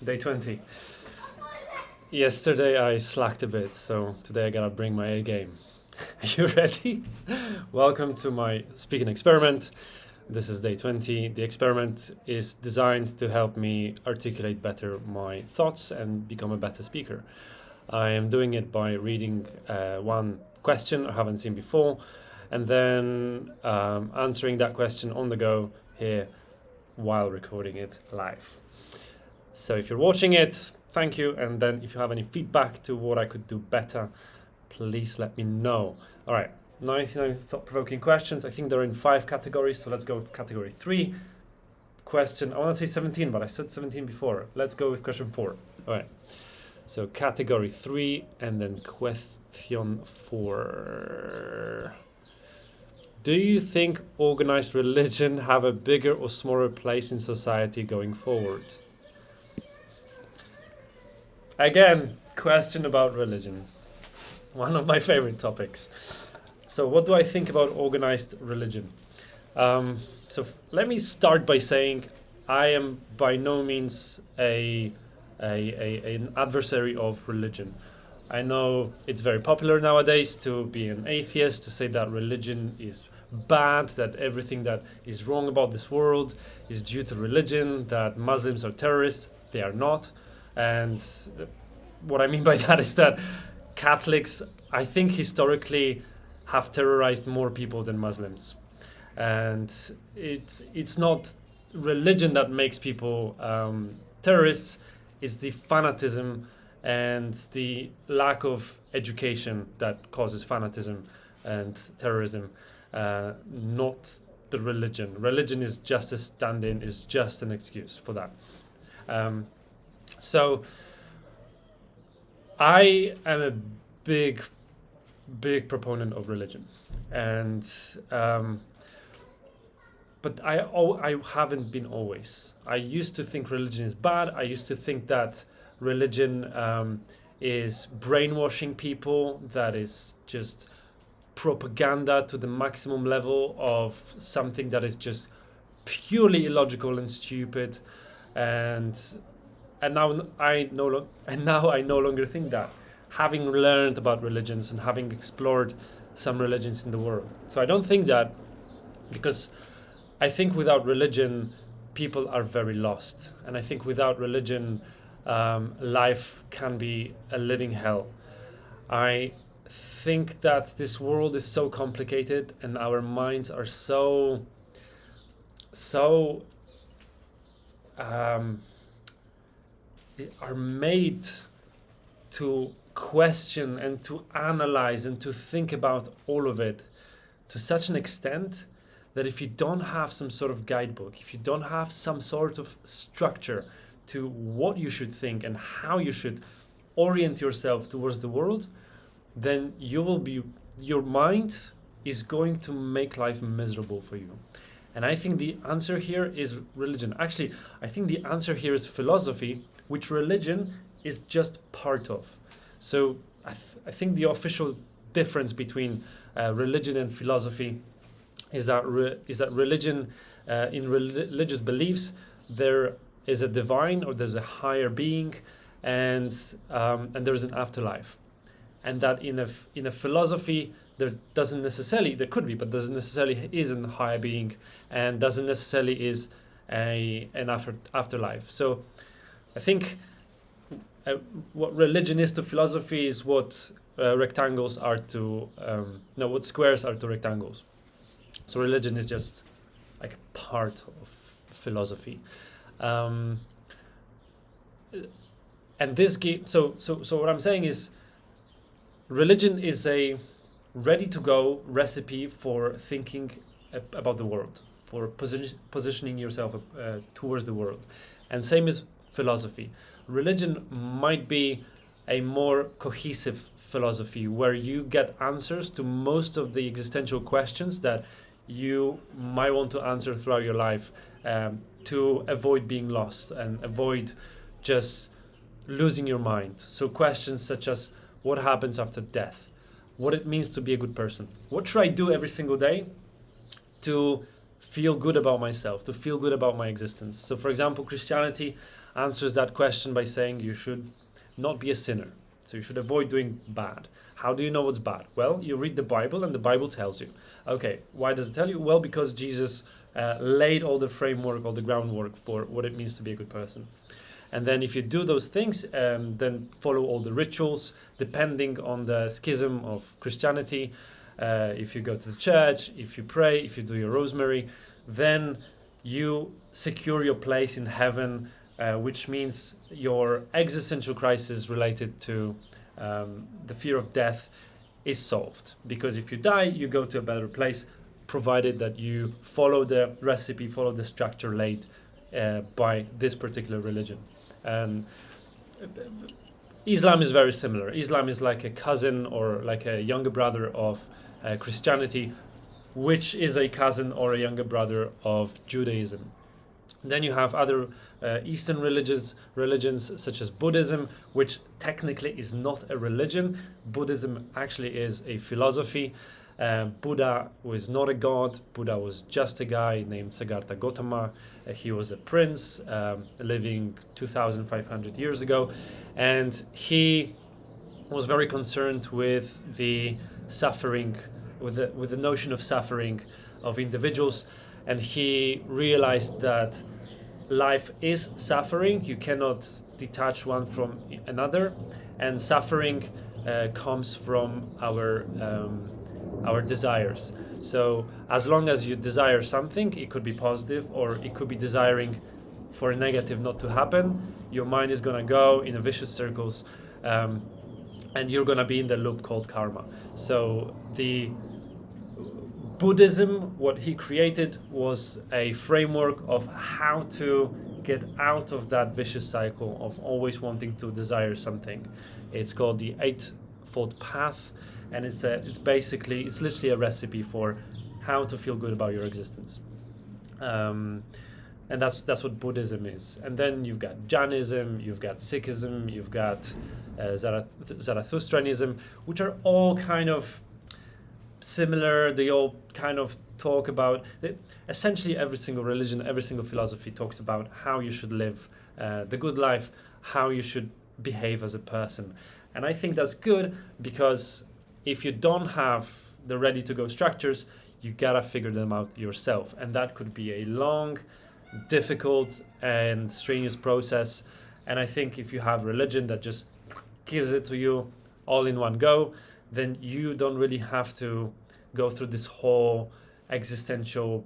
Day 20. Yesterday I slacked a bit, so today I gotta bring my A game. Are you ready? Welcome to my speaking experiment. This is day 20. The experiment is designed to help me articulate better my thoughts and become a better speaker. I am doing it by reading one question I haven't seen before and then answering that question on the go here while recording it live. So if you're watching it, thank you. And then if you have any feedback to what I could do better, please let me know. All right, 99 thought-provoking questions. I think they're in 5 categories. So let's go with category 3. Question, I want to say 17, but I said 17 before. Let's go with question 4. All right. So category 3 and then question 4. Do you think organized religion have a bigger or smaller place in society going forward? Again, question about religion. One of my favorite topics. So what do I think about organized religion? Let me start by saying I am by no means an adversary of religion. I know it's very popular nowadays to be an atheist, to say that religion is bad, that everything that is wrong about this world is due to religion, that Muslims are terrorists. They are not. And what I mean by that is that Catholics, I think historically, have terrorized more people than Muslims. And it's not religion that makes people terrorists, it's the fanatism and the lack of education that causes fanatism and terrorism, not the religion. Religion is just a stand-in, is just an excuse for that. So I am a big proponent of religion, and but I haven't been always. I used to think religion is bad. I used to think that religion is brainwashing people, that is just propaganda to the maximum level of something that is just purely illogical and stupid, and now I no longer think that, having learned about religions and having explored some religions in the world. So I don't think that, because I think without religion, people are very lost. And I think without religion, life can be a living hell. I think that this world is so complicated and our minds are so are made to question and to analyze and to think about all of it to such an extent that if you don't have some sort of guidebook, if you don't have some sort of structure to what you should think and how you should orient yourself towards the world, then your mind is going to make life miserable for you. And I think the answer here is religion. Actually, I think the answer here is philosophy, which religion is just part of. So I think the official difference between religion and philosophy is that religion, in religious beliefs, there is a divine, or there's a higher being, and there's an afterlife, and that in a philosophy there could be, but doesn't necessarily is a higher being, and doesn't necessarily is an afterlife. So I think what religion is to philosophy is what rectangles are to what squares are to rectangles. So religion is just like a part of philosophy, and this so what I'm saying is, religion is a ready-to-go recipe for thinking about the world, for positioning yourself towards the world, and same as philosophy. Religion might be a more cohesive philosophy where you get answers to most of the existential questions that you might want to answer throughout your life, to avoid being lost and avoid just losing your mind. So questions such as what happens after death, what it means to be a good person, what should I do every single day to feel good about myself, to feel good about my existence. So for example, Christianity answers that question by saying you should not be a sinner. So you should avoid doing bad. How do you know what's bad? Well, you read the Bible and the Bible tells you. Okay, why does it tell you? Well, because Jesus laid all the framework, all the groundwork for what it means to be a good person. And then if you do those things, then follow all the rituals, depending on the schism of Christianity. If you go to the church, if you pray, if you do your rosemary, then you secure your place in heaven, which means your existential crisis related to the fear of death is solved. Because if you die, you go to a better place, provided that you follow the recipe, follow the structure laid by this particular religion. And Islam is very similar. Islam is like a cousin or like a younger brother of Christianity, which is a cousin or a younger brother of Judaism. Then you have other Eastern religions such as Buddhism, which technically is not a religion. Buddhism actually is a philosophy. Buddha was not a god. Buddha was just a guy named Siddhartha Gautama. He was a prince living 2,500 years ago, and he was very concerned with the suffering, with the notion of suffering of individuals, and he realized that life is suffering. You cannot detach one from another, and suffering comes from our desires. So as long as you desire something, it could be positive or it could be desiring for a negative not to happen, your mind is going to go in a vicious circles, and you're going to be in the loop called karma. So the Buddhism, what he created was a framework of how to get out of that vicious cycle of always wanting to desire something. It's called the Eightfold Path, and it's literally a recipe for how to feel good about your existence. And that's what Buddhism is. And then you've got Jainism, you've got Sikhism, you've got Zarathustranism, which are all kind of similar. They all kind of talk about essentially every single religion, every single philosophy talks about how you should live the good life, how you should behave as a person. And I think that's good, because if you don't have the ready to go structures, you gotta figure them out yourself, and that could be a long, difficult and strenuous process. And I think if you have religion that just gives it to you all in one go, then you don't really have to go through this whole existential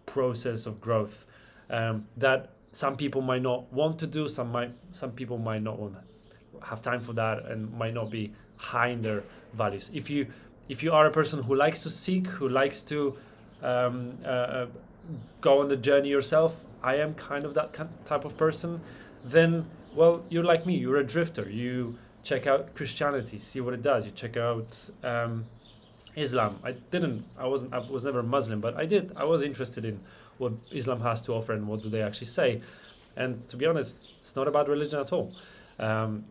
process of growth that some people might not want to do. Some people might not want to have time for that and might not be high in their values. If you are a person who likes to seek, who likes to go on the journey yourself, I am kind of that type of person, then, well, you're like me, you're a drifter. You check out Christianity, see what it does. You check out Islam. I was never Muslim, but I was interested in what Islam has to offer and what do they actually say. And to be honest, it's not about religion at all.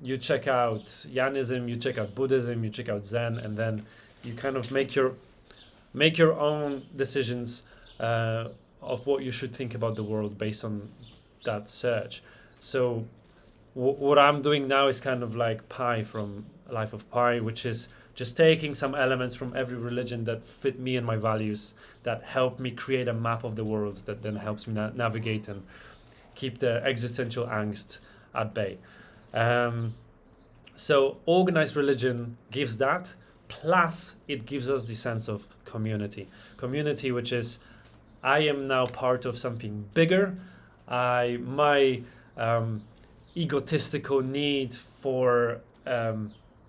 You check out Jainism, you check out Buddhism, you check out Zen, and then you kind of make your own decisions of what you should think about the world based on that search. So what I'm doing now is kind of like Pi from Life of Pi, which is just taking some elements from every religion that fit me and my values, that help me create a map of the world that then helps me navigate and keep the existential angst at bay. So organized religion gives that, plus it gives us the sense of community, which is, I am now part of something bigger. My egotistical need for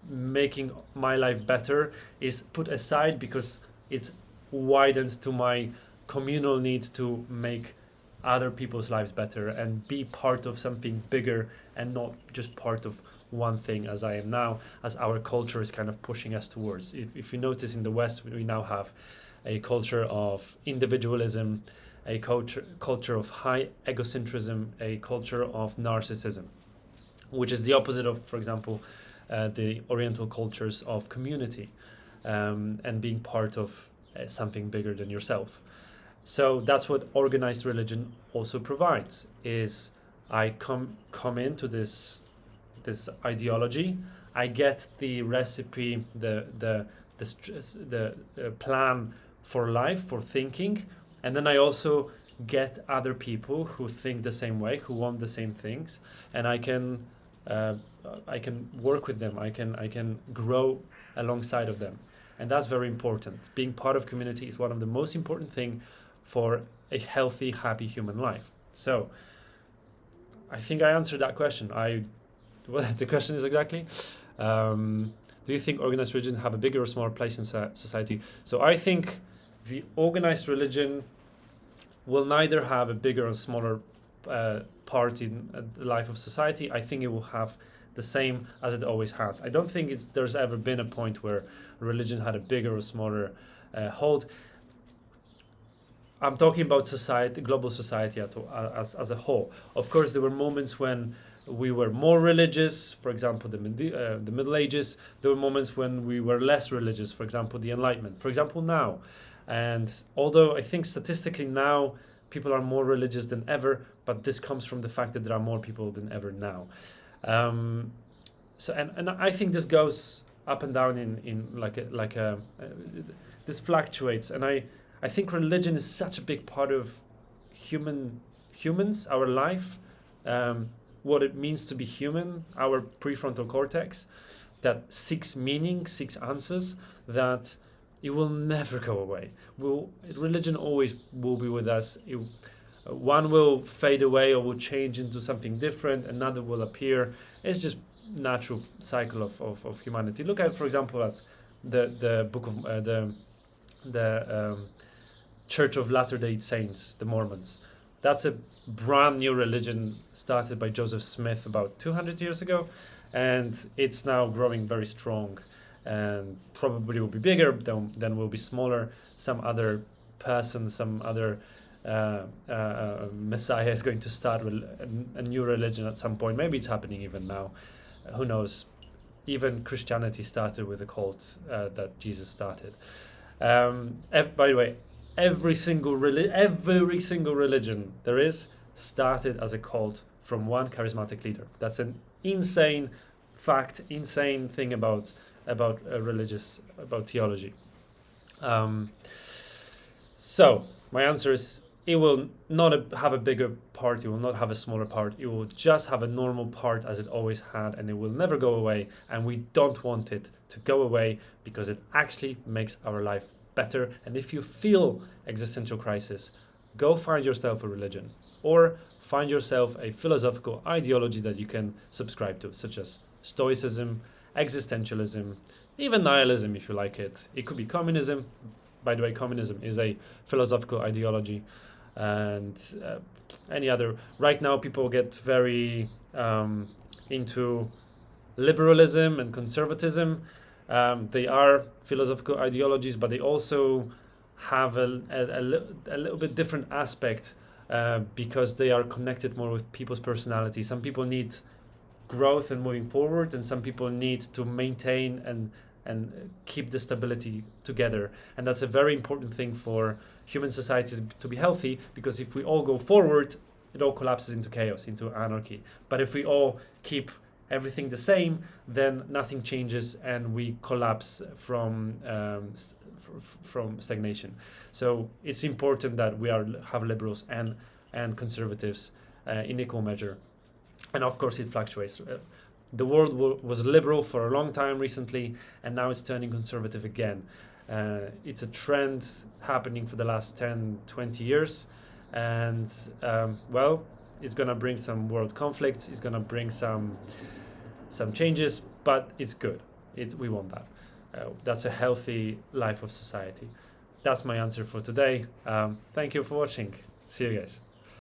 making my life better is put aside, because it's widened to my communal need to make other people's lives better and be part of something bigger and not just part of one thing, as I am now, as our culture is kind of pushing us towards. If you notice, in the West, we now have a culture of individualism, a culture of high egocentrism, a culture of narcissism, which is the opposite of, for example, the Oriental cultures of community and being part of something bigger than yourself. So that's what organized religion also provides, is I come into this ideology. I get the recipe, the plan for life, for thinking, and then I also get other people who think the same way, who want the same things, and I can work with them. I can grow alongside of them, and that's very important. Being part of community is one of the most important thing for a healthy, happy human life. So I think I answered that question. What the question is exactly? Do you think organized religion have a bigger or smaller place in society? So I think the organized religion will neither have a bigger or smaller part in the life of society. I think it will have the same as it always has. I don't think there's ever been a point where religion had a bigger or smaller hold. I'm talking about society, global society as a whole. Of course, there were moments when we were more religious, for example, the Middle Ages. There were moments when we were less religious, for example, the Enlightenment. For example, now. And although I think statistically now people are more religious than ever, but this comes from the fact that there are more people than ever now. So I think this goes up and down in this fluctuates, and I think religion is such a big part of humans, our life, what it means to be human, our prefrontal cortex, that seeks meaning, seeks answers, that it will never go away. Religion always will be with us. One will fade away or will change into something different, another will appear. It's just natural cycle of humanity. Look at, for example, at the book of the Church of Latter-day Saints, the Mormons. That's a brand new religion started by Joseph Smith about 200 years ago, and it's now growing very strong, and probably will be bigger, then will be smaller. Some other person, some other Messiah is going to start a new religion at some point. Maybe it's happening even now. Who knows? Even Christianity started with a cult that Jesus started. By the way, every single religion there is started as a cult from one charismatic leader. That's an insane fact, insane thing about theology. So my answer is, it will not have a bigger part, it will not have a smaller part, it will just have a normal part as it always had, and it will never go away, and we don't want it to go away because it actually makes our life better. And if you feel existential crisis, go find yourself a religion, or find yourself a philosophical ideology that you can subscribe to, such as Stoicism, existentialism, even nihilism if you like it. It could be communism. By the way, communism is a philosophical ideology, and any other. Right now people get very into liberalism and conservatism. They are philosophical ideologies, but they also have a little bit different aspect because they are connected more with people's personality. Some people need growth and moving forward, and some people need to maintain and keep the stability together. And that's a very important thing for human society to be healthy, because if we all go forward, it all collapses into chaos, into anarchy. But if we all keep everything the same, then nothing changes and we collapse from stagnation. So it's important that we have liberals and conservatives in equal measure. And of course it fluctuates. The world was liberal for a long time recently, and now it's turning conservative again. It's a trend happening for the last 10, 20 years. And it's going to bring some world conflicts. It's going to bring some changes, but it's good. We want that. That's a healthy life of society. That's my answer for today. Thank you for watching. See you guys.